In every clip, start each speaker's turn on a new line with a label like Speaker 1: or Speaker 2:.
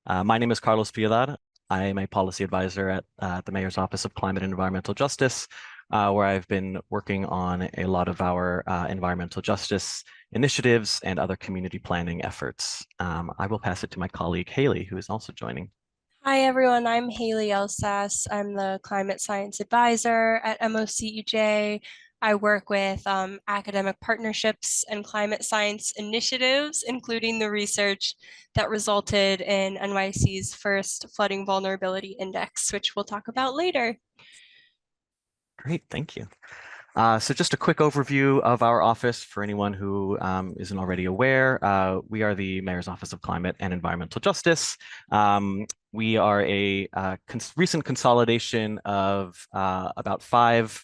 Speaker 1: My name is Carlos Piedad. I am a policy advisor at the Mayor's Office of Climate and Environmental Justice, where I've been working on a lot of our environmental justice initiatives and other community planning efforts. I will pass it to my colleague Haley, who is also joining.
Speaker 2: Hi, everyone. I'm Haley Elsas. I'm the climate science advisor at MOCEJ. I work with academic partnerships and climate science initiatives, including the research that resulted in NYC's first flooding vulnerability index, which we'll talk about later.
Speaker 1: Great, thank you. So just a quick overview of our office for anyone who isn't already aware. We are the Mayor's Office of Climate and Environmental Justice. We are a recent consolidation of about five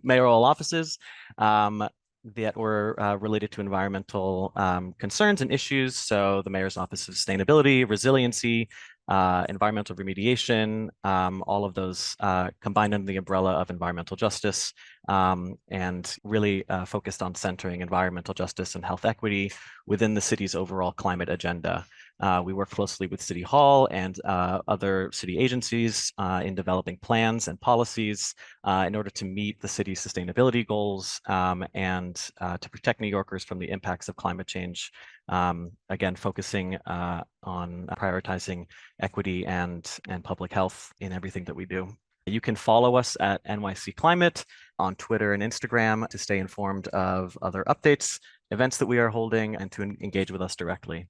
Speaker 1: mayoral offices that were related to environmental concerns and issues. So the Mayor's Office of Sustainability, Resiliency, environmental remediation, all of those combined under the umbrella of environmental justice, and really focused on centering environmental justice and health equity within the city's overall climate agenda. We work closely with City Hall and other city agencies in developing plans and policies in order to meet the city's sustainability goals and to protect New Yorkers from the impacts of climate change. Again, focusing on prioritizing equity and public health in everything that we do. You can follow us at NYC Climate on Twitter and Instagram to stay informed of other updates, events that we are holding, and to engage with us directly.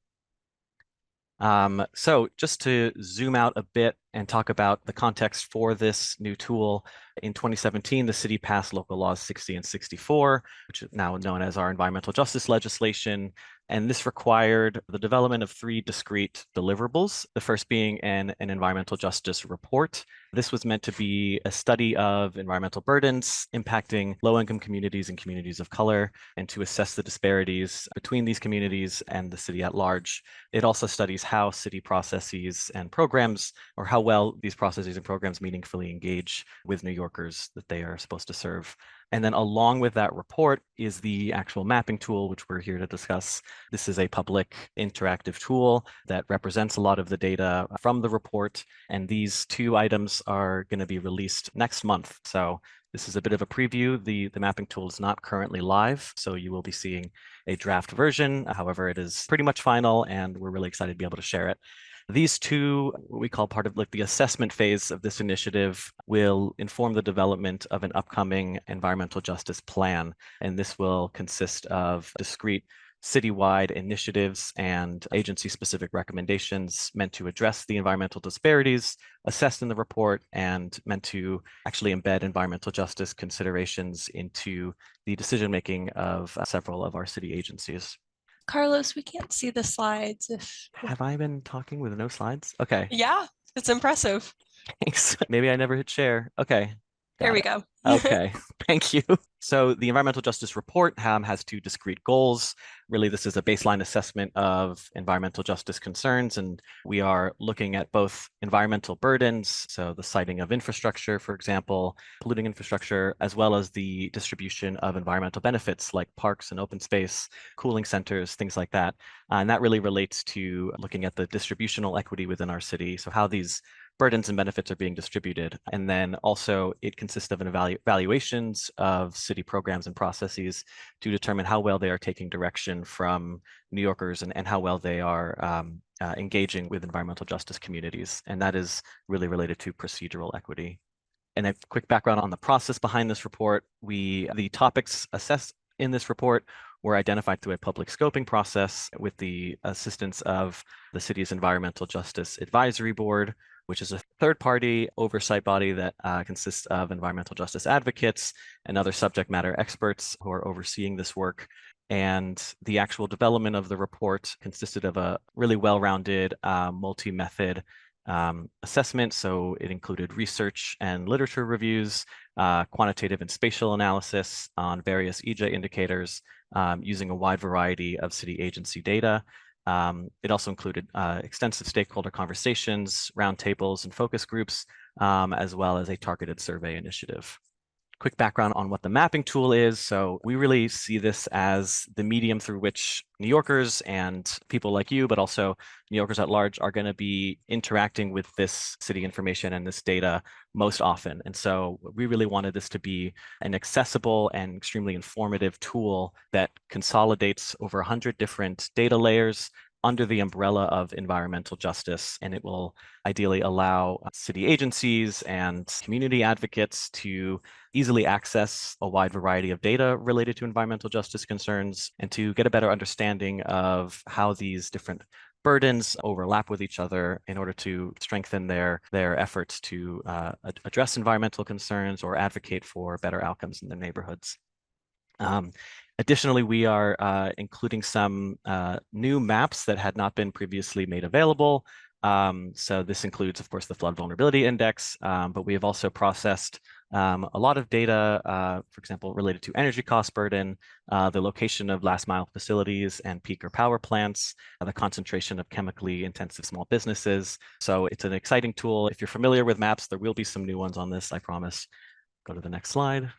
Speaker 1: So just to zoom out a bit and talk about the context for this new tool, in 2017, the city passed local laws 60 and 64, which is now known as our environmental justice legislation. And this required the development of three discrete deliverables, the first being an environmental justice report. This was meant to be a study of environmental burdens impacting low-income communities and communities of color, and to assess the disparities between these communities and the city at large. It also studies how city processes and programs, or how well these processes and programs meaningfully engage with New Yorkers that they are supposed to serve. And then along with that report is the actual mapping tool, which we're here to discuss. This is a public interactive tool that represents a lot of the data from the report. And these two items are going to be released next month. So this is a bit of a preview. The mapping tool is not currently live, so you will be seeing a draft version. However, it is pretty much final, and we're really excited to be able to share it. These two, what we call part of like the assessment phase of this initiative, will inform the development of an upcoming environmental justice plan. And this will consist of discrete citywide initiatives and agency-specific recommendations meant to address the environmental disparities assessed in the report and meant to actually embed environmental justice considerations into the decision-making of several of our city agencies.
Speaker 2: Carlos, we can't see the slides if,
Speaker 1: Have I been talking with no slides? Okay,
Speaker 2: yeah, it's impressive.
Speaker 1: thanks. Maybe I never hit share. Okay,
Speaker 2: There
Speaker 1: got
Speaker 2: we
Speaker 1: it.
Speaker 2: go.
Speaker 1: Okay, thank you. So the environmental justice report has two discrete goals. Really, this is a baseline assessment of environmental justice concerns, and we are looking at both environmental burdens, so the siting of infrastructure, for example, polluting infrastructure, as well as the distribution of environmental benefits like parks and open space, cooling centers, things like that. And that really relates to looking at the distributional equity within our city, so how these burdens and benefits are being distributed. And then also it consists of an evaluations of city programs and processes to determine how well they are taking direction from New Yorkers and how well they are engaging with environmental justice communities. And that is really related to procedural equity. And a quick background on the process behind this report. The topics assessed in this report were identified through a public scoping process with the assistance of the city's Environmental Justice Advisory Board, which is a third-party oversight body that consists of environmental justice advocates and other subject matter experts who are overseeing this work. And the actual development of the report consisted of a really well-rounded multi-method assessment. So it included research and literature reviews, quantitative and spatial analysis on various EJ indicators using a wide variety of city agency data. It also included extensive stakeholder conversations, roundtables, and focus groups, as well as a targeted survey initiative. quick background on what the mapping tool is. So we really see this as the medium through which New Yorkers and people like you, but also New Yorkers at large, are going to be interacting with this city information and this data most often. And so we really wanted this to be an accessible and extremely informative tool that consolidates over 100 different data layers under the umbrella of environmental justice, and it will ideally allow city agencies and community advocates to easily access a wide variety of data related to environmental justice concerns and to get a better understanding of how these different burdens overlap with each other in order to strengthen their efforts to address environmental concerns or advocate for better outcomes in their neighborhoods. Additionally, we are including some new maps that had not been previously made available. So this includes, of course, the Flood Vulnerability Index, but we have also processed a lot of data, for example, related to energy cost burden, the location of last mile facilities and peaker power plants, the concentration of chemically intensive small businesses. So it's an exciting tool. If you're familiar with maps, there will be some new ones on this, I promise. Go to the next slide.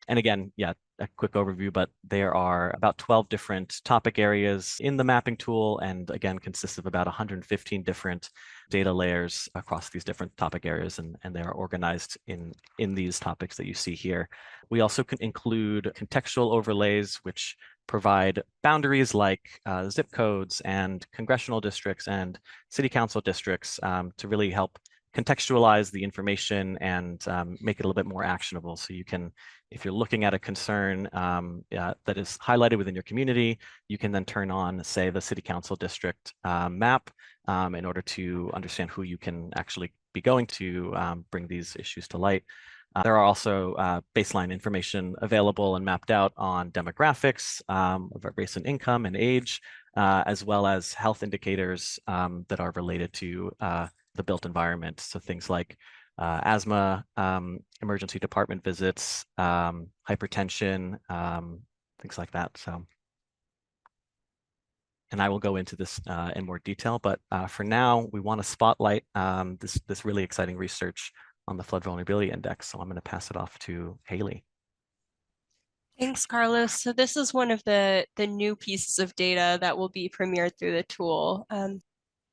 Speaker 1: And again, yeah, a quick overview, but there are about 12 different topic areas in the mapping tool, and again, consists of about 115 different data layers across these different topic areas, and they are organized in these topics that you see here. We also can include contextual overlays, which provide boundaries like zip codes and congressional districts and city council districts to really help contextualize the information and make it a little bit more actionable. So you can, if you're looking at a concern that is highlighted within your community, you can then turn on, say, the city council district map in order to understand who you can actually be going to bring these issues to light. There are also baseline information available and mapped out on demographics of race and income and age, as well as health indicators that are related to the built environment. So things like asthma, emergency department visits, hypertension, things like that. So, and I will go into this in more detail, but for now, we want to spotlight this really exciting research on the Flood Vulnerability Index. So I'm going to pass it off to Haley.
Speaker 2: Thanks, Carlos. So this is one of the new pieces of data that will be premiered through the tool.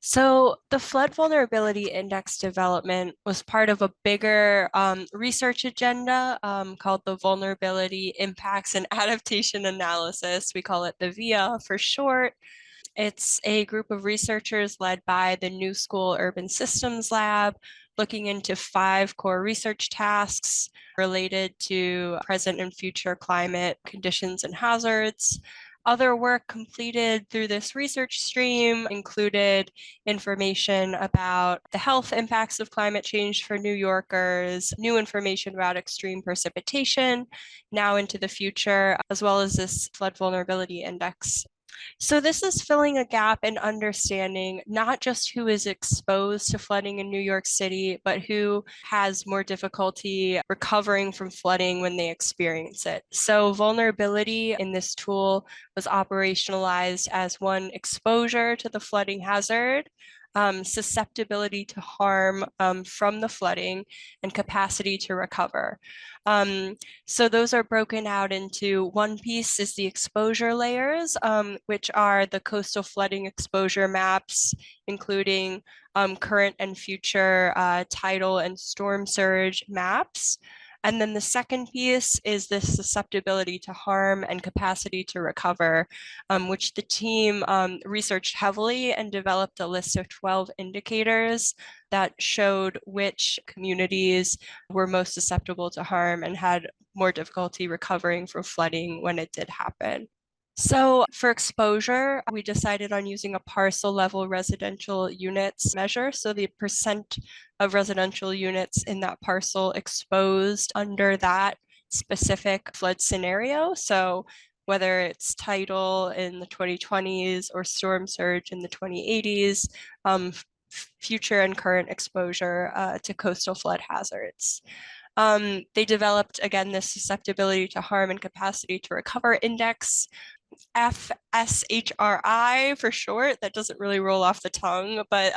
Speaker 2: So the Flood Vulnerability Index development was part of a bigger research agenda called the Vulnerability Impacts and Adaptation Analysis. We call it the VIA for short. It's a group of researchers led by the New School Urban Systems Lab, looking into 5 core research tasks related to present and future climate conditions and hazards. Other work completed through this research stream included information about the health impacts of climate change for New Yorkers, new information about extreme precipitation now into the future, as well as this flood vulnerability index. So this is filling a gap in understanding not just who is exposed to flooding in New York City, but who has more difficulty recovering from flooding when they experience it. So vulnerability in this tool was operationalized as one, exposure to the flooding hazard, susceptibility to harm from the flooding, and capacity to recover. So those are broken out into, one piece is the exposure layers, which are the coastal flooding exposure maps, including current and future tidal and storm surge maps. And then the second piece is the susceptibility to harm and capacity to recover, which the team researched heavily and developed a list of 12 indicators that showed which communities were most susceptible to harm and had more difficulty recovering from flooding when it did happen. So for exposure, we decided on using a parcel level residential units measure. So the percent of residential units in that parcel exposed under that specific flood scenario. So whether it's tidal in the 2020s or storm surge in the 2080s, future and current exposure to coastal flood hazards. They developed, again, this susceptibility to harm and capacity to recover index, FSHRI for short. That doesn't really roll off the tongue, but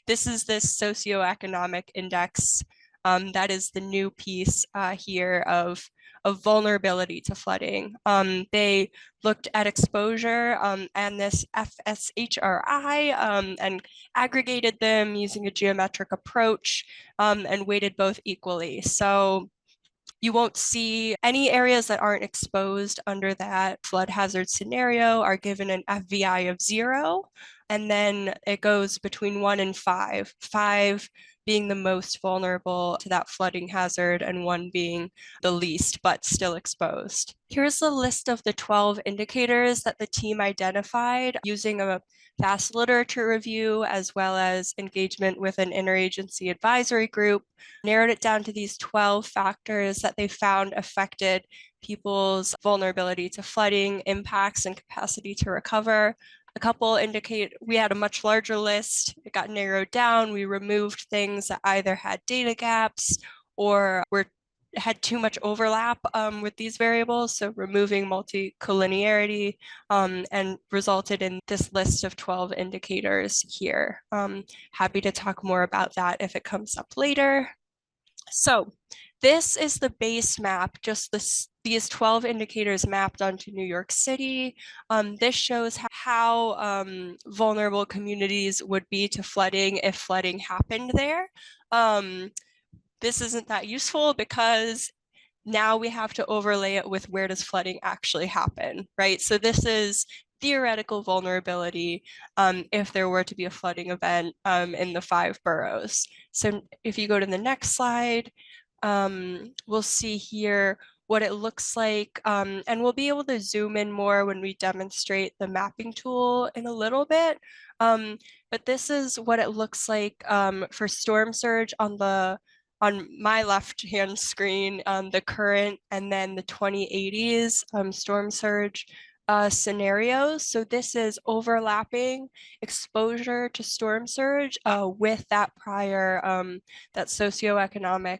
Speaker 2: this is this socioeconomic index. That is the new piece here of of vulnerability to flooding. They looked at exposure and this FSHRI and aggregated them using a geometric approach and weighted both equally. So you won't see any areas that aren't exposed under that flood hazard scenario are given an FVI of 0. And then it goes between 1 and 5, 5 being the most vulnerable to that flooding hazard and 1 being the least, but still exposed. Here's a list of the 12 indicators that the team identified using a vast literature review, as well as engagement with an interagency advisory group, narrowed it down to these 12 factors that they found affected people's vulnerability to flooding, impacts, and capacity to recover. A couple indicate we had a much larger list. It got narrowed down. We removed things that either had data gaps or had too much overlap with these variables, so removing multi-collinearity and resulted in this list of 12 indicators here. Happy to talk more about that if it comes up later. So this is the base map, just these 12 indicators mapped onto New York City. This shows how vulnerable communities would be to flooding if flooding happened there. This isn't that useful because now we have to overlay it with where does flooding actually happen, right? So this is theoretical vulnerability if there were to be a flooding event in the 5 boroughs. So if you go to the next slide, we'll see here what it looks like, and we'll be able to zoom in more when we demonstrate the mapping tool in a little bit. But this is what it looks like for storm surge on my left-hand screen, the current and then the 2080s storm surge scenarios. So this is overlapping exposure to storm surge with that prior, that socioeconomic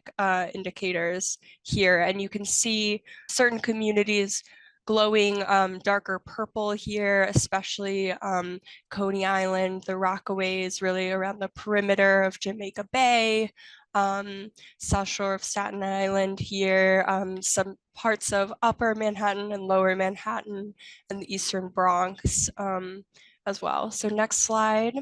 Speaker 2: indicators here. And you can see certain communities glowing darker purple here, especially Coney Island, the Rockaways, really around the perimeter of Jamaica Bay, South Shore of Staten Island here, some parts of Upper Manhattan and Lower Manhattan, and the Eastern Bronx as well. So next slide.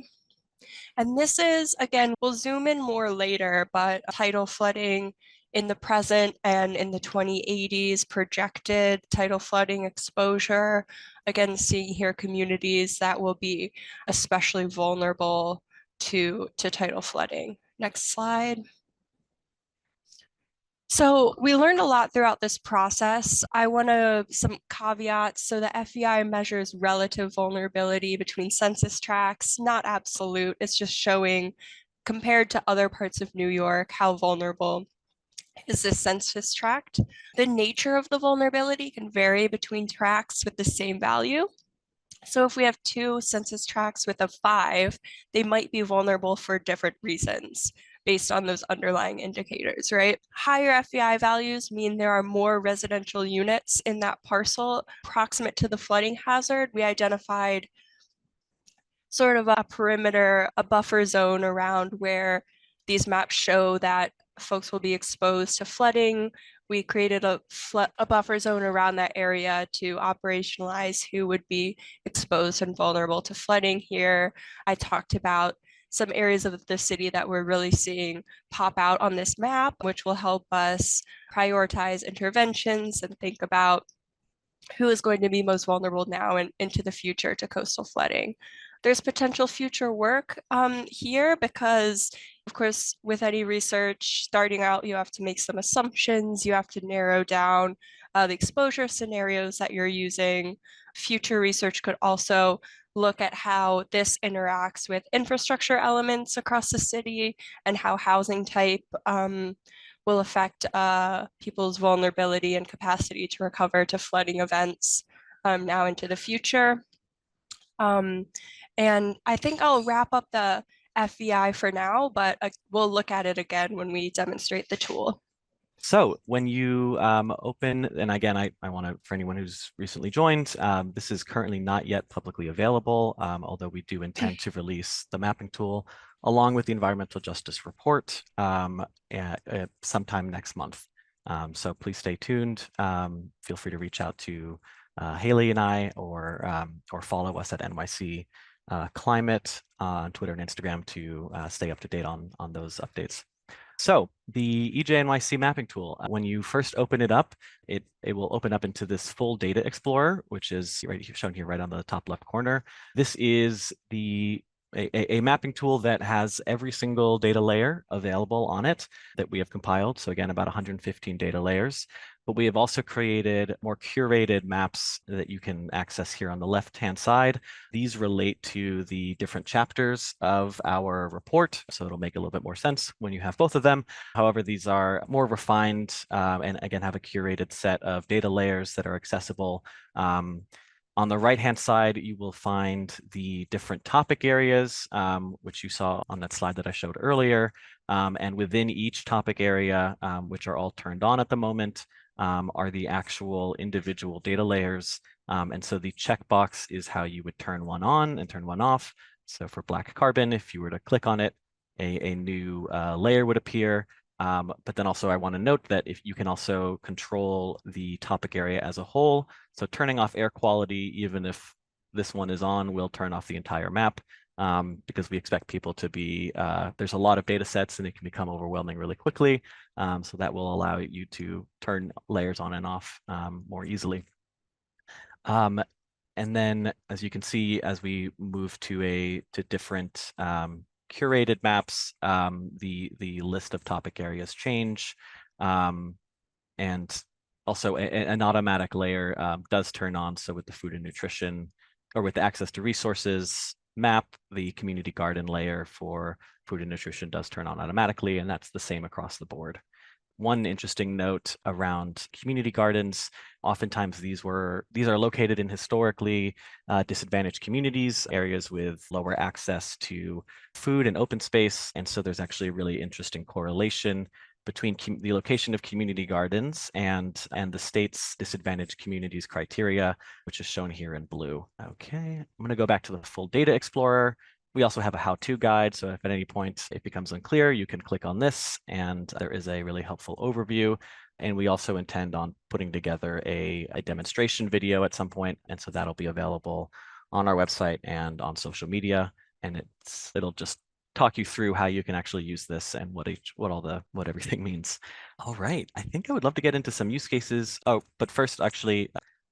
Speaker 2: And this is, again, we'll zoom in more later, but tidal flooding in the present and in the 2080s projected tidal flooding exposure. Again, seeing here communities that will be especially vulnerable to tidal flooding. Next slide. So we learned a lot throughout this process. I want some caveats. So the FEI measures relative vulnerability between census tracts, not absolute. It's just showing compared to other parts of New York, how vulnerable is this census tract. The nature of the vulnerability can vary between tracts with the same value. So if we have 2 census tracts with a 5, they might be vulnerable for different reasons based on those underlying indicators, right? Higher FEI values mean there are more residential units in that parcel proximate to the flooding hazard. We identified sort of a perimeter, a buffer zone around where these maps show that folks will be exposed to flooding. We created a buffer zone around that area to operationalize who would be exposed and vulnerable to flooding here. I talked about some areas of the city that we're really seeing pop out on this map, which will help us prioritize interventions and think about who is going to be most vulnerable now and into the future to coastal flooding. There's potential future work here because, of course, with any research starting out, you have to make some assumptions, you have to narrow down the exposure scenarios that you're using. Future research could also look at how this interacts with infrastructure elements across the city and how housing type will affect people's vulnerability and capacity to recover to flooding events now into the future. And I think I'll wrap up the FEI for now, but we'll look at it again when we demonstrate the tool.
Speaker 1: So when you open, and again, I want to, for anyone who's recently joined, this is currently not yet publicly available, although we do intend to release the mapping tool along with the environmental justice report sometime next month. So please stay tuned. Feel free to reach out to Haley and I, or follow us at NYC Climate on Twitter and Instagram to stay up to date on those updates. So the EJNYC mapping tool, when you first open it up, it will open up into this full data explorer, which is shown here right on the top left corner. This is a mapping tool that has every single data layer available on it that we have compiled. So again, about 115 data layers. But we have also created more curated maps that you can access here on the left-hand side. These relate to the different chapters of our report, so it'll make a little bit more sense when you have both of them. However, these are more refined and again have a curated set of data layers that are accessible. On the right-hand side, you will find the different topic areas, which you saw on that slide that I showed earlier. And within each topic area, which are all turned on at the moment, are the actual individual data layers. And so the checkbox is how you would turn one on and turn one off. So for black carbon, if you were to click on it, a new layer would appear. But then also I want to note that if you can also control the topic area as a whole. So turning off air quality, even if this one is on, will turn off the entire map. Because we expect people to be, there's a lot of data sets and it can become overwhelming really quickly. So that will allow you to turn layers on and off more easily. And then, as you can see, as we move to different curated maps, the list of topic areas change. And also an automatic layer does turn on. So with the food and nutrition, or with the access to resources map, the community garden layer for food and nutrition does turn on automatically, and that's the same across the board. One interesting note around community gardens, oftentimes these are located in historically disadvantaged communities, areas with lower access to food and open space. And so there's actually a really interesting correlation between the location of community gardens and the state's disadvantaged communities criteria, which is shown here in blue. Okay, I'm going to go back to the full data explorer. We also have a how-to guide, so if at any point it becomes unclear, you can click on this, and there is a really helpful overview. And we also intend on putting together a demonstration video at some point, and so that'll be available on our website and on social media, and it'll just talk you through how you can actually use this and what everything means. All right, I think I would love to get into some use cases. Oh, but first, actually,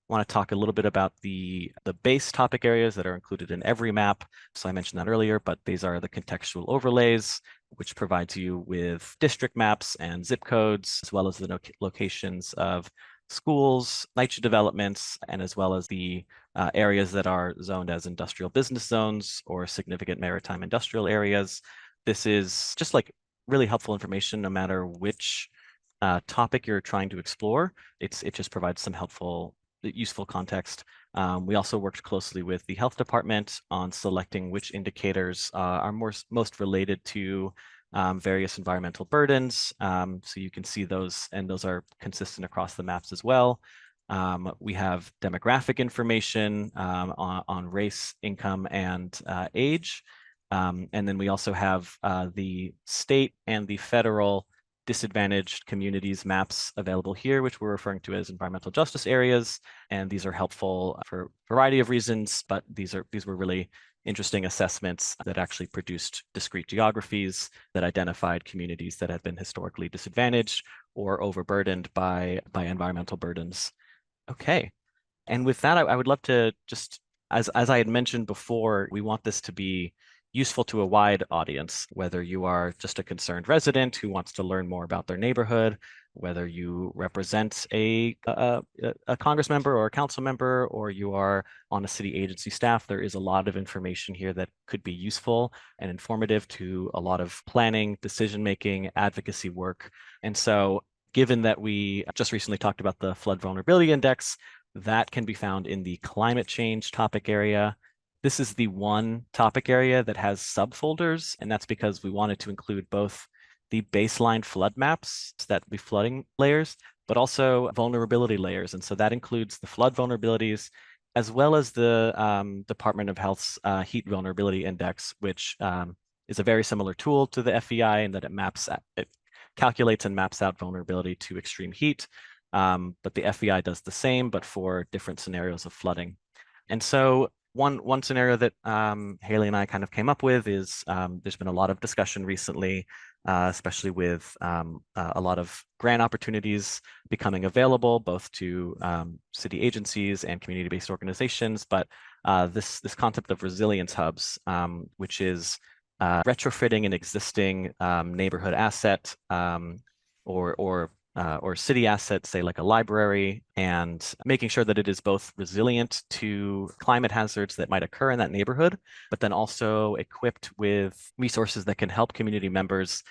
Speaker 1: want to talk a little bit about the base topic areas that are included in every map. So I mentioned that earlier, but these are the contextual overlays, which provides you with district maps and zip codes, as well as the locations of schools, NYCHA developments, and as well as the areas that are zoned as industrial business zones or significant maritime industrial areas. This is just like really helpful information no matter which topic you're trying to explore. It just provides some useful context. We also worked closely with the health department on selecting which indicators are most related to various environmental burdens. So you can see those, and those are consistent across the maps as well. We have demographic information on race, income, and age. And then we also have the state and the federal disadvantaged communities maps available here, which we're referring to as environmental justice areas. And these are helpful for a variety of reasons, but these were really interesting assessments that actually produced discrete geographies that identified communities that had been historically disadvantaged or overburdened by environmental burdens. Okay, and with that, I would love to just, as I had mentioned before, we want this to be useful to a wide audience, whether you are just a concerned resident who wants to learn more about their neighborhood, whether you represent a Congress member or a council member, or you are on a city agency staff. There is a lot of information here that could be useful and informative to a lot of planning, decision-making, advocacy work. And so given that we just recently talked about the Flood Vulnerability Index, that can be found in the climate change topic area. This is the one topic area that has subfolders, and that's because we wanted to include both the baseline flood maps, that would be flooding layers, but also vulnerability layers. And so that includes the flood vulnerabilities, as well as the Department of Health's Heat Vulnerability Index, which is a very similar tool to the FVI in that it calculates and maps out vulnerability to extreme heat. But the FEI does the same, but for different scenarios of flooding. And so one scenario that Haley and I kind of came up with is there's been a lot of discussion recently, especially with a lot of grant opportunities becoming available both to city agencies and community-based organizations. But this concept of resilience hubs, which is retrofitting an existing neighborhood asset or city asset, say like a library, and making sure that it is both resilient to climate hazards that might occur in that neighborhood, but then also equipped with resources that can help community members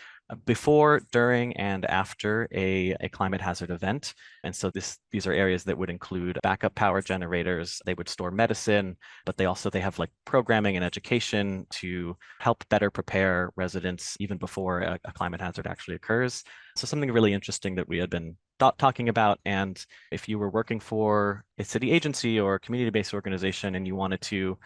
Speaker 1: before, during, and after a climate hazard event. And so these are areas that would include backup power generators. They would store medicine, but they have like programming and education to help better prepare residents even before a climate hazard actually occurs. So something really interesting that we had been talking about. And if you were working for a city agency or a community-based organization and you wanted to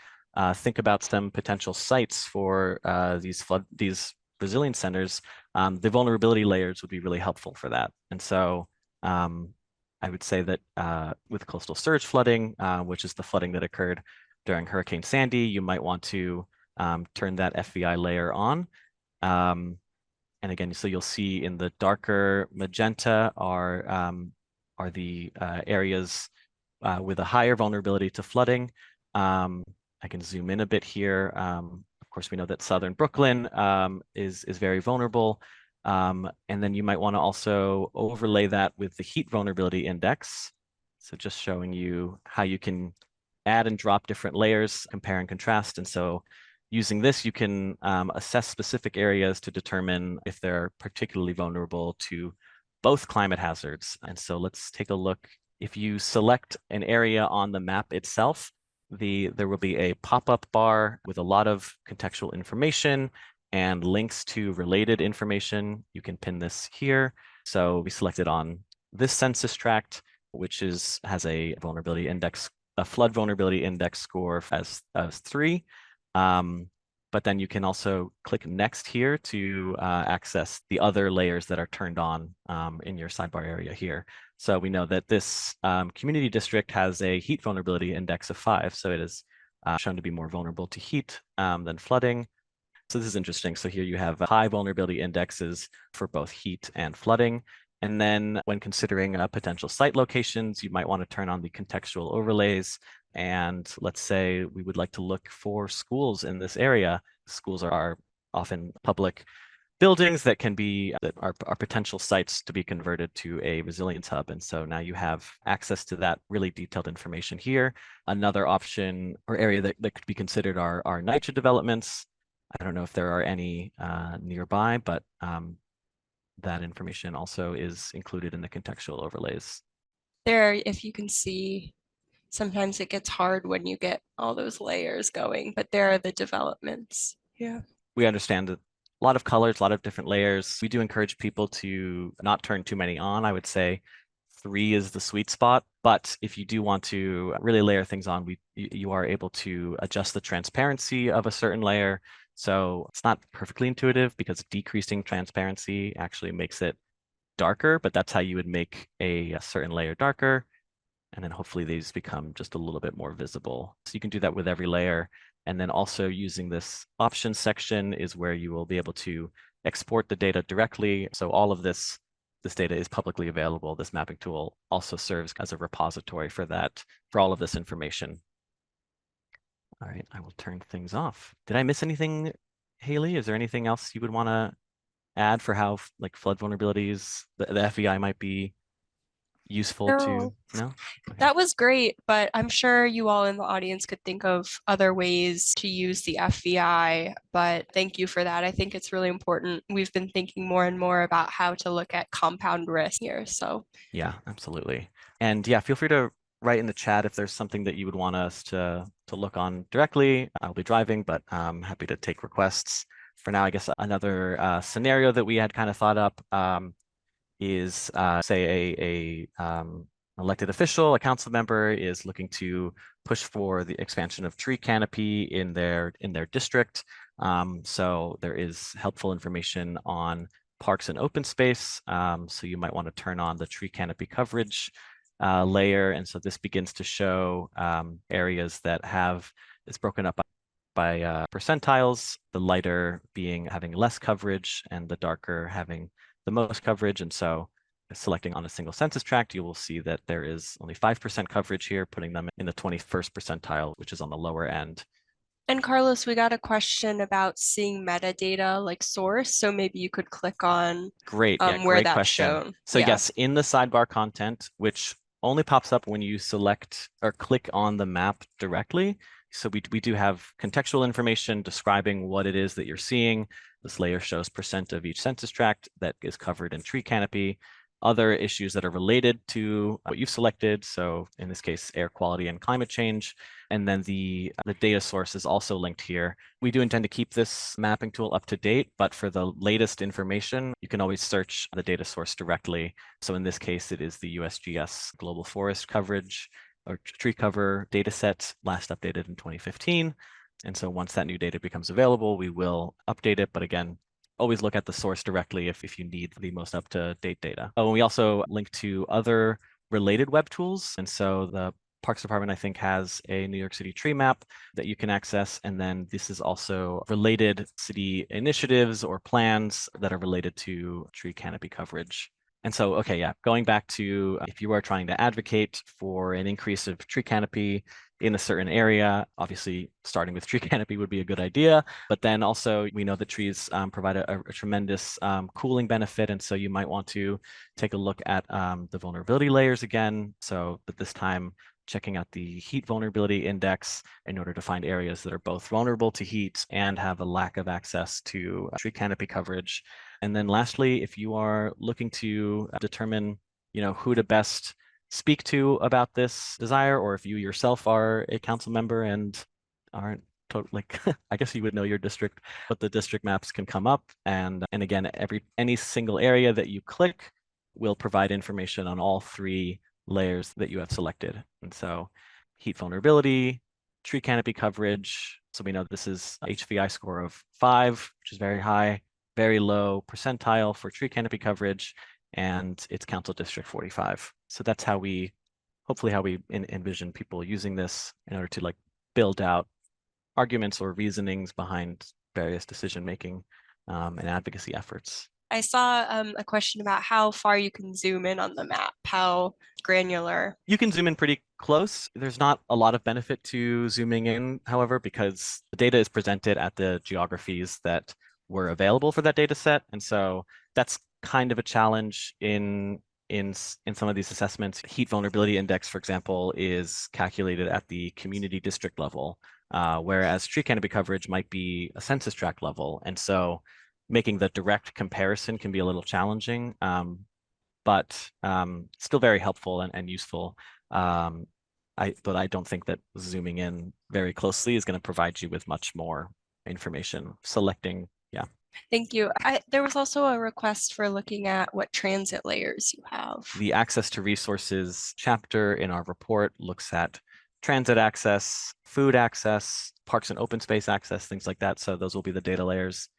Speaker 1: think about some potential sites for these resilience centers, the vulnerability layers would be really helpful for that. And so I would say that with coastal surge flooding, which is the flooding that occurred during Hurricane Sandy, you might want to turn that FEI layer on. And again, so you'll see in the darker magenta are the areas with a higher vulnerability to flooding. I can zoom in a bit here. Of course, we know that southern Brooklyn is very vulnerable. And then you might want to also overlay that with the heat vulnerability index. So just showing you how you can add and drop different layers, compare and contrast. And so using this, you can assess specific areas to determine if they're particularly vulnerable to both climate hazards. And so let's take a look. If you select an area on the map itself, there will be a pop-up bar with a lot of contextual information and links to related information. You can pin this here. So we selected on this census tract, which has a vulnerability index, a flood vulnerability index score as 3. But then you can also click next here to access the other layers that are turned on in your sidebar area here. So we know that this community district has a heat vulnerability index of 5. So it is shown to be more vulnerable to heat than flooding. So this is interesting. So here you have high vulnerability indexes for both heat and flooding. And then when considering potential site locations, you might want to turn on the contextual overlays. And let's say we would like to look for schools in this area. Schools are often public buildings that are potential sites to be converted to a resilience hub. And so now you have access to that really detailed information here. Another option or area that could be considered are NYCHA developments. I don't know if there are any nearby, but that information also is included in the contextual overlays.
Speaker 2: There, if you can see, sometimes it gets hard when you get all those layers going, but there are the developments. Yeah.
Speaker 1: We understand that a lot of colors, a lot of different layers. We do encourage people to not turn too many on. I would say 3 is the sweet spot. But if you do want to really layer things on, you are able to adjust the transparency of a certain layer. So it's not perfectly intuitive because decreasing transparency actually makes it darker, but that's how you would make a certain layer darker. And then hopefully these become just a little bit more visible. So you can do that with every layer. And then also using this options section is where you will be able to export the data directly. So all of this data is publicly available. This mapping tool also serves as a repository for all of this information. All right, I will turn things off. Did I miss anything, Haley? Is there anything else you would want to add for how like flood vulnerabilities, the FEI might be useful to? No? Okay.
Speaker 2: That was great, but I'm sure you all in the audience could think of other ways to use the FEI, but thank you for that. I think it's really important. We've been thinking more and more about how to look at compound risk here. So
Speaker 1: yeah, absolutely. And yeah, feel free to write in the chat if there's something that you would want us to look on directly. I'll be driving, but I'm happy to take requests. For now, I guess another scenario that we had kind of thought up is say a elected official, a council member is looking to push for the expansion of tree canopy in their district. So there is helpful information on parks and open space. So you might want to turn on the tree canopy coverage layer. And so this begins to show areas that have, it's broken up by percentiles, the lighter being having less coverage and the darker having the most coverage. And so selecting on a single census tract, you will see that there is only 5% coverage here, putting them in the 21st percentile, which is on the lower end.
Speaker 2: And Carlos, we got a question about seeing metadata like source. So maybe you could click on
Speaker 1: Great. Yeah,
Speaker 2: where
Speaker 1: great
Speaker 2: that's
Speaker 1: question.
Speaker 2: shown.
Speaker 1: So
Speaker 2: Yeah.
Speaker 1: yes, in the sidebar content, which only pops up when you select or click on the map directly. So we do have contextual information describing what it is that you're seeing. This layer shows % of each census tract that is covered in tree canopy. Other issues that are related to what you've selected. So in this case, air quality and climate change. And then the data source is also linked here. We do intend to keep this mapping tool up to date, but for the latest information, you can always search the data source directly. So in this case, it is the USGS Global Forest Coverage or tree cover data set, last updated in 2015. And so once that new data becomes available, we will update it. But again, always look at the source directly if you need the most up-to-date data. Oh, and we also link to other related web tools. And so the Parks Department, I think, has a New York City tree map that you can access. And then this is also related city initiatives or plans that are related to tree canopy coverage. And so, okay, yeah, going back to if you are trying to advocate for an increase of tree canopy in a certain area, obviously starting with tree canopy would be a good idea. But then also we know that trees provide a tremendous cooling benefit. And so you might want to take a look at the vulnerability layers again. So but this time checking out the heat vulnerability index in order to find areas that are both vulnerable to heat and have a lack of access to tree canopy coverage. And then lastly, if you are looking to determine, who to best speak to about this desire, or if you yourself are a council member and aren't like, I guess you would know your district, but the district maps can come up. And again, any single area that you click will provide information on all 3 layers that you have selected. And so heat vulnerability, tree canopy coverage. So we know this is HVI score of 5, which is very high, very low percentile for tree canopy coverage, and it's Council District 45. So that's hopefully how we envision people using this in order to build out arguments or reasonings behind various decision-making and advocacy efforts.
Speaker 2: I saw a question about how far you can zoom in on the map, how granular.
Speaker 1: You can zoom in pretty close. There's not a lot of benefit to zooming in, however, because the data is presented at the geographies that were available for that data set. And so that's kind of a challenge in some of these assessments. Heat vulnerability index, for example, is calculated at the community district level, whereas tree canopy coverage might be a census tract level. And so making the direct comparison can be a little challenging, but still very helpful and useful. But I don't think that zooming in very closely is going to provide you with much more information. Selecting, yeah.
Speaker 2: Thank you. There was also a request for looking at what transit layers you have.
Speaker 1: The access to resources chapter in our report looks at transit access, food access, parks and open space access, things like that. So those will be the data layers.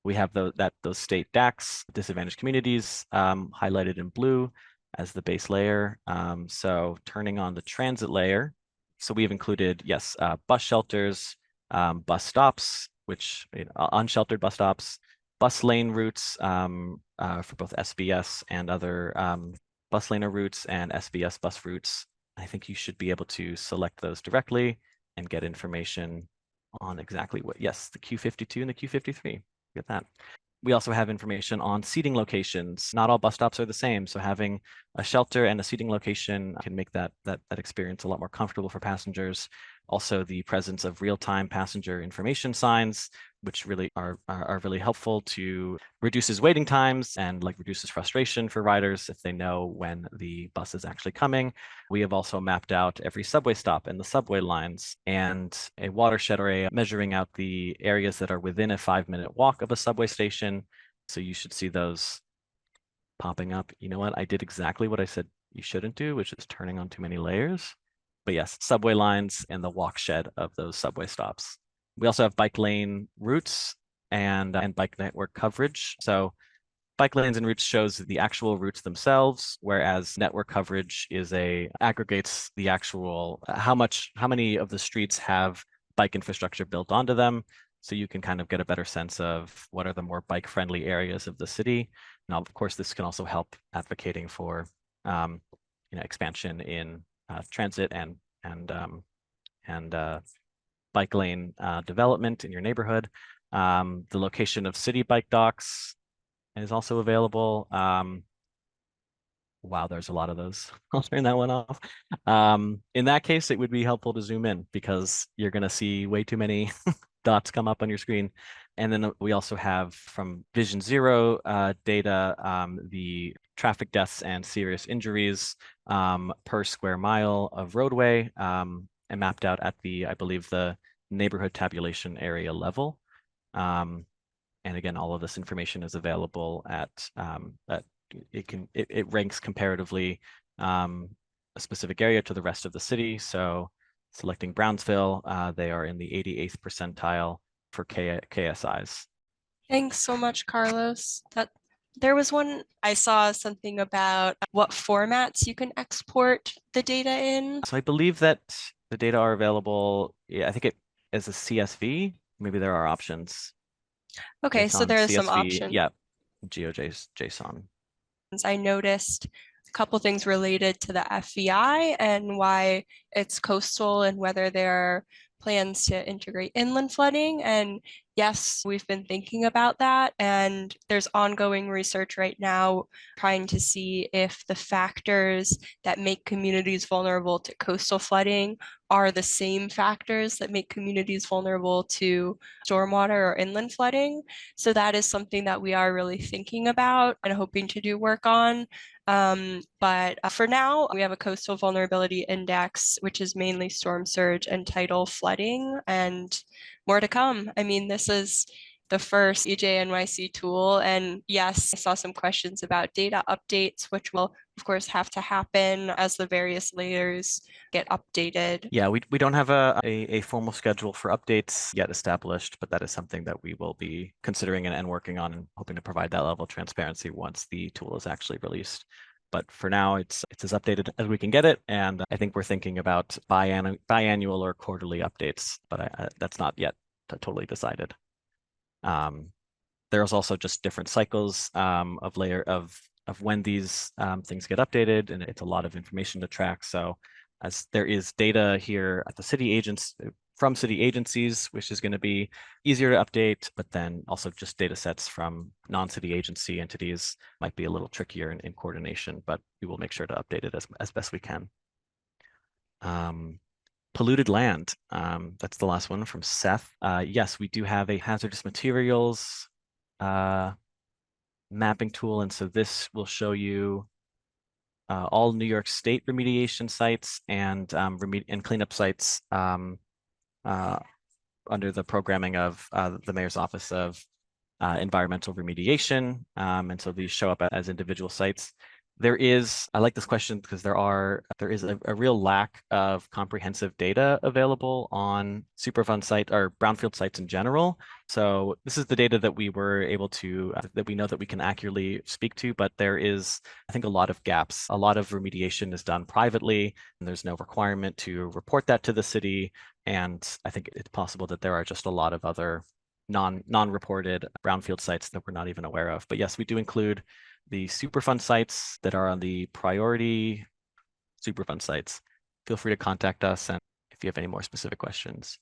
Speaker 1: We have those state DACs, disadvantaged communities, highlighted in blue as the base layer. So turning on the transit layer. So we've included, yes, bus shelters, bus stops, which unsheltered bus stops, bus lane routes for both SBS and other bus laner routes and SBS bus routes. I think you should be able to select those directly and get information on exactly what, yes, the Q52 and the Q53. Get that. We also have information on seating locations. Not all bus stops are the same, so having a shelter and a seating location can make that experience a lot more comfortable for passengers. Also, the presence of real-time passenger information signs, which really are really helpful to reduces waiting times and reduces frustration for riders if they know when the bus is actually coming. We have also mapped out every subway stop and the subway lines and a watershed array measuring out the areas that are within a 5-minute walk of a subway station. So you should see those popping up. You know what? I did exactly what I said you shouldn't do, which is turning on too many layers. But yes, subway lines and the walk shed of those subway stops. We also have bike lane routes and bike network coverage. So bike lanes and routes shows the actual routes themselves, whereas network coverage aggregates the actual how many of the streets have bike infrastructure built onto them. So you can kind of get a better sense of what are the more bike friendly areas of the city. Now, of course, this can also help advocating for expansion in transit and bike lane development in your neighborhood. The location of city bike docks is also available. Wow, there's a lot of those. I'll turn that one off. In that case, it would be helpful to zoom in because you're going to see way too many dots come up on your screen. And then we also have from Vision Zero data, the traffic deaths and serious injuries per square mile of roadway and mapped out at I believe, the neighborhood tabulation area level. And again, all of this information is available at it ranks comparatively a specific area to the rest of the city. So selecting Brownsville, they are in the 88th percentile for KSIs.
Speaker 2: Thanks so much, Carlos. There was I saw something about what formats you can export the data in.
Speaker 1: So I believe that the data are available. Yeah, I think it as a CSV. Maybe there are options.
Speaker 2: Okay, so
Speaker 1: JSON,
Speaker 2: there are some
Speaker 1: CSV,
Speaker 2: options.
Speaker 1: yeah, GeoJSON.
Speaker 2: I noticed a couple things related to the FEI and why it's coastal and whether there are plans to integrate inland flooding. And yes, we've been thinking about that. And there's ongoing research right now trying to see if the factors that make communities vulnerable to coastal flooding are the same factors that make communities vulnerable to stormwater or inland flooding. So that is something that we are really thinking about and hoping to do work on. But for now, we have a coastal vulnerability index, which is mainly storm surge and tidal flooding, and more to come. I mean, this is the first EJNYC tool. And yes, I saw some questions about data updates, which will, of course, have to happen as the various layers get updated.
Speaker 1: Yeah, we don't have a formal schedule for updates yet established, but that is something that we will be considering and working on and hoping to provide that level of transparency once the tool is actually released. But for now, it's as updated as we can get it. And I think we're thinking about biannual or quarterly updates, but that's not yet totally decided. There's also just different cycles of when these things get updated, and it's a lot of information to track. So as there is data here at the from city agencies, which is going to be easier to update, but then also just data sets from non-city agency entities might be a little trickier in coordination, but we will make sure to update it as best we can. Polluted land, that's the last one from Seth. Yes, we do have a hazardous materials mapping tool, and so this will show you all New York State remediation sites and cleanup sites under the programming of the Mayor's Office of Environmental Remediation, and so these show up as individual sites. I like this question because there is a real lack of comprehensive data available on Superfund site or brownfield sites in general. So this is the data that we were able to, that we know that we can accurately speak to, but there is, I think, a lot of gaps. A lot of remediation is done privately, and there's no requirement to report that to the city. And I think it's possible that there are just a lot of other non-reported brownfield sites that we're not even aware of. But yes, we do include the Superfund sites that are on the priority Superfund sites. Feel free to contact us, and if you have any more specific questions.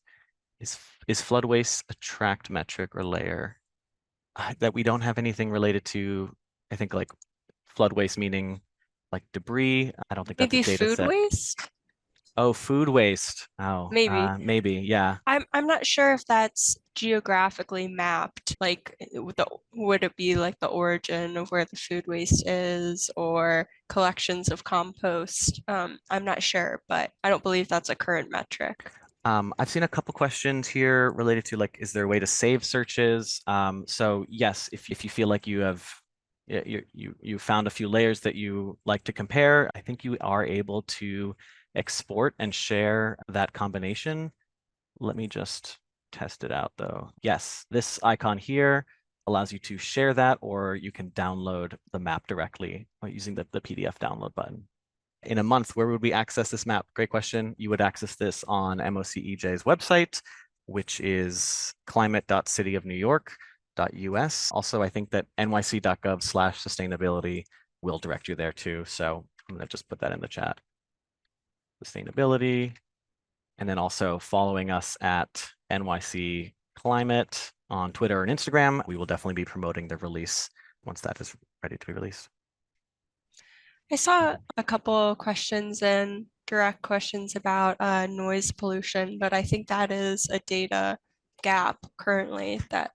Speaker 1: Is flood waste a tracked metric or layer? That we don't have anything related to, I think, like flood waste meaning like debris. I don't think that's
Speaker 2: Maybe
Speaker 1: a data
Speaker 2: food
Speaker 1: set.
Speaker 2: waste?
Speaker 1: Oh, food waste. Oh,
Speaker 2: Maybe.
Speaker 1: maybe, yeah.
Speaker 2: I'm not sure if that's geographically mapped. Like, would it be like the origin of where the food waste is, or collections of compost? I'm not sure, but I don't believe that's a current metric.
Speaker 1: I've seen a couple questions here related to like, is there a way to save searches? So yes, if you feel like you have you found a few layers that you like to compare, I think you are able to export and share that combination. Let me just test it out though. Yes, this icon here allows you to share that, or you can download the map directly by using the PDF download button. In a month, where would we access this map? Great question. You would access this on MOCEJ's website, which is climate.cityofnewyork.us. Also, I think that nyc.gov/sustainability will direct you there too. So I'm going to just put that in the chat. Sustainability. And then also following us at NYC Climate on Twitter and Instagram. We will definitely be promoting the release once that is ready to be released.
Speaker 2: I saw a couple questions and direct questions about noise pollution, but I think that is a data gap currently that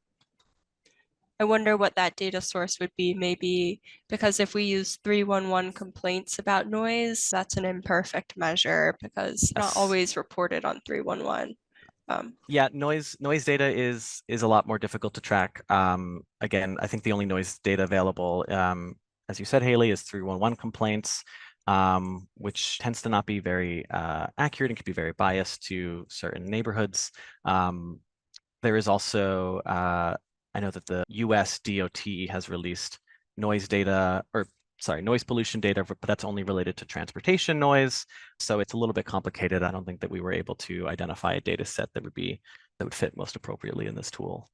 Speaker 2: I wonder what that data source would be, maybe because if we use 311 complaints about noise, that's an imperfect measure because not
Speaker 1: Yes.
Speaker 2: always reported on 311.
Speaker 1: Yeah, noise data is a lot more difficult to track. Again, I think the only noise data available, as you said, Haley, is 311 complaints, which tends to not be very accurate and can be very biased to certain neighborhoods. There is also, I know that the US DOT has released noise data, or sorry, noise pollution data, but that's only related to transportation noise. So it's a little bit complicated. I don't think that we were able to identify a data set that would fit most appropriately in this tool.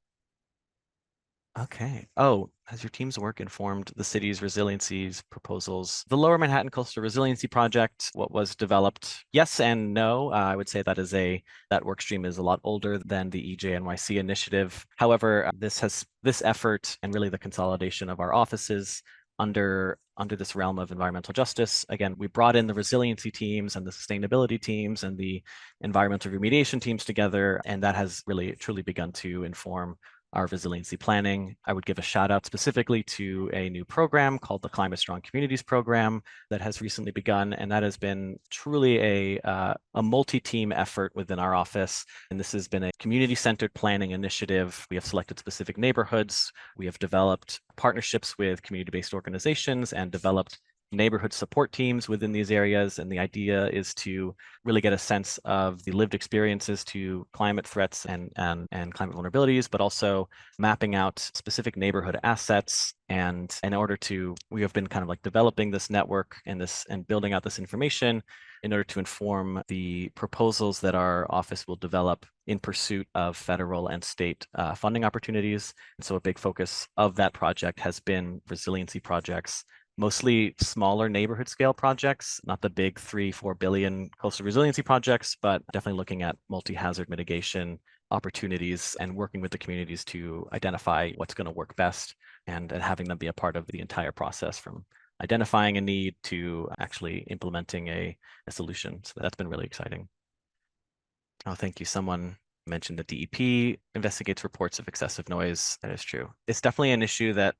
Speaker 1: Okay. Oh, has your team's work informed the city's resiliency proposals? The Lower Manhattan Coastal Resiliency Project, what was developed? Yes and no. I would say that work stream is a lot older than the EJNYC initiative. However, this effort and really the consolidation of our offices under this realm of environmental justice. Again, we brought in the resiliency teams and the sustainability teams and the environmental remediation teams together, and that has really truly begun to inform our resiliency planning. I would give a shout out specifically to a new program called the Climate Strong Communities Program that has recently begun, and that has been truly a multi-team effort within our office. And this has been a community-centered planning initiative. We have selected specific neighborhoods. We have developed partnerships with community-based organizations and developed neighborhood support teams within these areas. And the idea is to really get a sense of the lived experiences to climate threats and climate vulnerabilities, but also mapping out specific neighborhood assets. And we have been kind of like developing this network and building out this information in order to inform the proposals that our office will develop in pursuit of federal and state funding opportunities. And so a big focus of that project has been resiliency projects, mostly smaller neighborhood scale projects, not the big 3-4 billion coastal resiliency projects, but definitely looking at multi-hazard mitigation opportunities and working with the communities to identify what's going to work best and having them be a part of the entire process from identifying a need to actually implementing a solution. So that's been really exciting. Oh, thank you. Someone mentioned that DEP investigates reports of excessive noise. That is true. It's definitely an issue that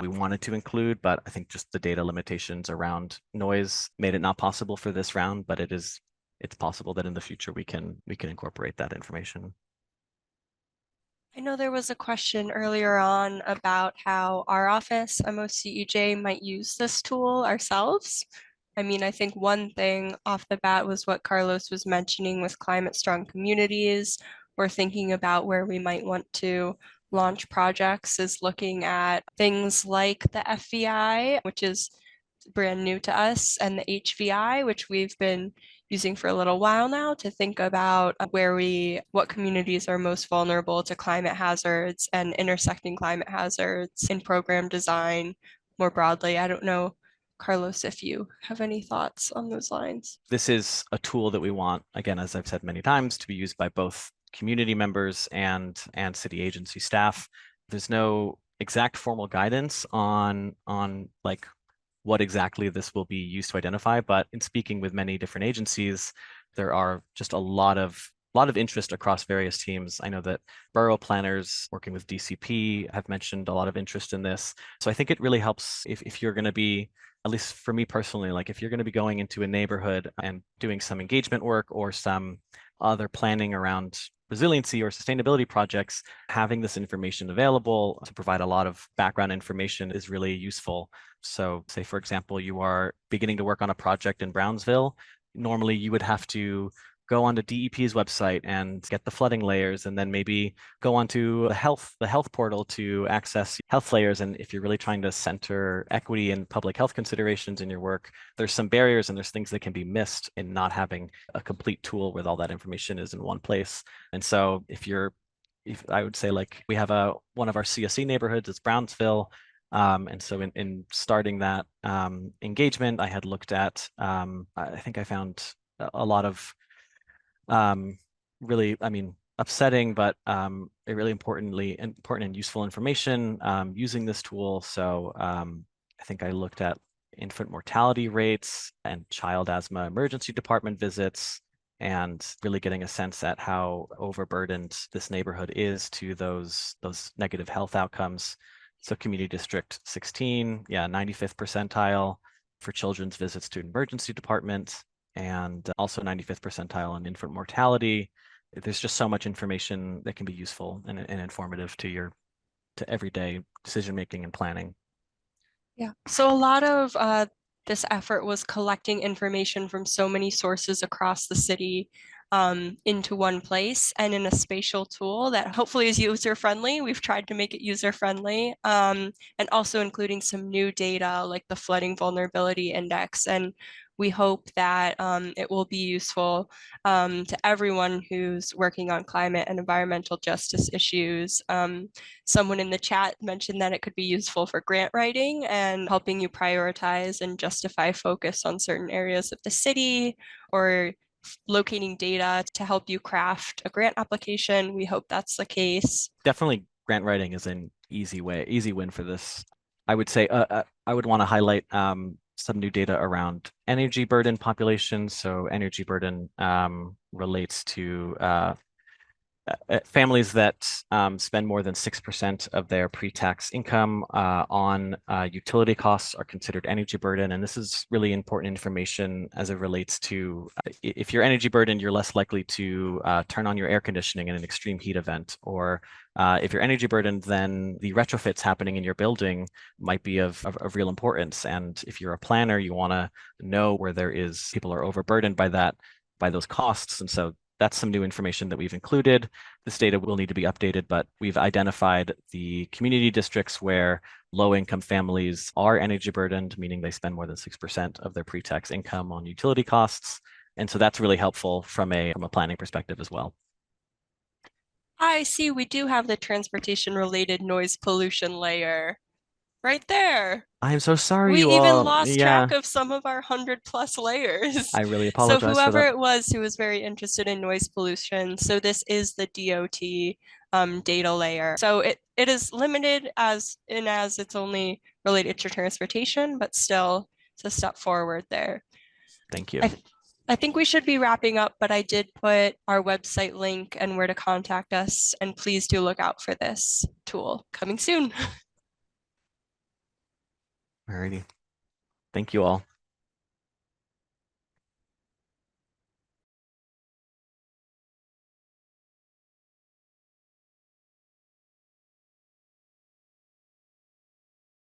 Speaker 1: we wanted to include, but I think just the data limitations around noise made it not possible for this round, but it's possible that in the future we can incorporate that information.
Speaker 2: I know there was a question earlier on about how our office, MOCEJ, might use this tool ourselves. I mean, I think one thing off the bat was what Carlos was mentioning with climate strong communities. We're thinking about where we might want to launch projects is looking at things like the FVI, which is brand new to us, and the HVI, which we've been using for a little while now to think about what communities are most vulnerable to climate hazards and intersecting climate hazards in program design more broadly. I don't know, Carlos, if you have any thoughts on those lines.
Speaker 1: This is a tool that we want, again, as I've said many times, to be used by both community members and city agency staff. There's no exact formal guidance on like what exactly this will be used to identify, but in speaking with many different agencies, there are just a lot of interest across various teams. I know that borough planners working with DCP have mentioned a lot of interest in this. So I think it really helps if you're going to be, at least for me personally, like if you're going to be going into a neighborhood and doing some engagement work or some other planning around resiliency or sustainability projects, having this information available to provide a lot of background information is really useful. So say, for example, you are beginning to work on a project in Brownsville. Normally you would have to go onto DEP's website and get the flooding layers, and then maybe go onto the health portal to access health layers. And if you're really trying to center equity and public health considerations in your work, there's some barriers and there's things that can be missed in not having a complete tool with all that information is in one place. And so if I would say, like, we have one of our CSE neighborhoods is Brownsville. And so in starting that engagement, I had looked at, I think I found a lot of really, upsetting, but really important and useful information using this tool. So I think I looked at infant mortality rates and child asthma emergency department visits, and really getting a sense at how overburdened this neighborhood is to those negative health outcomes. So community district 16, 95th percentile for children's visits to emergency department, and also 95th percentile in infant mortality. There's just so much information that can be useful and informative to everyday decision making and planning.
Speaker 2: Yeah, so a lot of this effort was collecting information from so many sources across the city into one place and in a spatial tool that hopefully is user friendly. We've tried to make it user friendly, and also including some new data like the flooding vulnerability index. And we hope that it will be useful to everyone who's working on climate and environmental justice issues. Someone in the chat mentioned that it could be useful for grant writing and helping you prioritize and justify focus on certain areas of the city, or locating data to help you craft a grant application. We hope that's the case.
Speaker 1: Definitely grant writing is an easy win for this. I would say I would want to highlight some new data around energy burden populations. So energy burden relates to families that spend more than 6% of their pre-tax income on utility costs are considered energy burden. And this is really important information as it relates to if you're energy burdened, you're less likely to turn on your air conditioning in an extreme heat event. Or if you're energy burdened, then the retrofits happening in your building might be of real importance. And if you're a planner, you want to know where people are overburdened by those costs. And so that's some new information that we've included. This data will need to be updated, but we've identified the community districts where low-income families are energy burdened, meaning they spend more than 6% of their pre-tax income on utility costs. And so that's really helpful from a planning perspective as well.
Speaker 2: I see we do have the transportation-related noise pollution layer right there.
Speaker 1: I'm so sorry,
Speaker 2: We
Speaker 1: you
Speaker 2: even
Speaker 1: all.
Speaker 2: lost
Speaker 1: Yeah,
Speaker 2: track of some of our 100+ layers.
Speaker 1: I really
Speaker 2: So
Speaker 1: apologize for
Speaker 2: whoever
Speaker 1: that.
Speaker 2: it was who was very interested in noise pollution, so this is the DOT data layer. So it is limited as it's only related to transportation, but still it's a step forward there.
Speaker 1: Thank you.
Speaker 2: I think we should be wrapping up, but I did put our website link and where to contact us, and please do look out for this tool coming soon.
Speaker 1: Alrighty. Thank you all.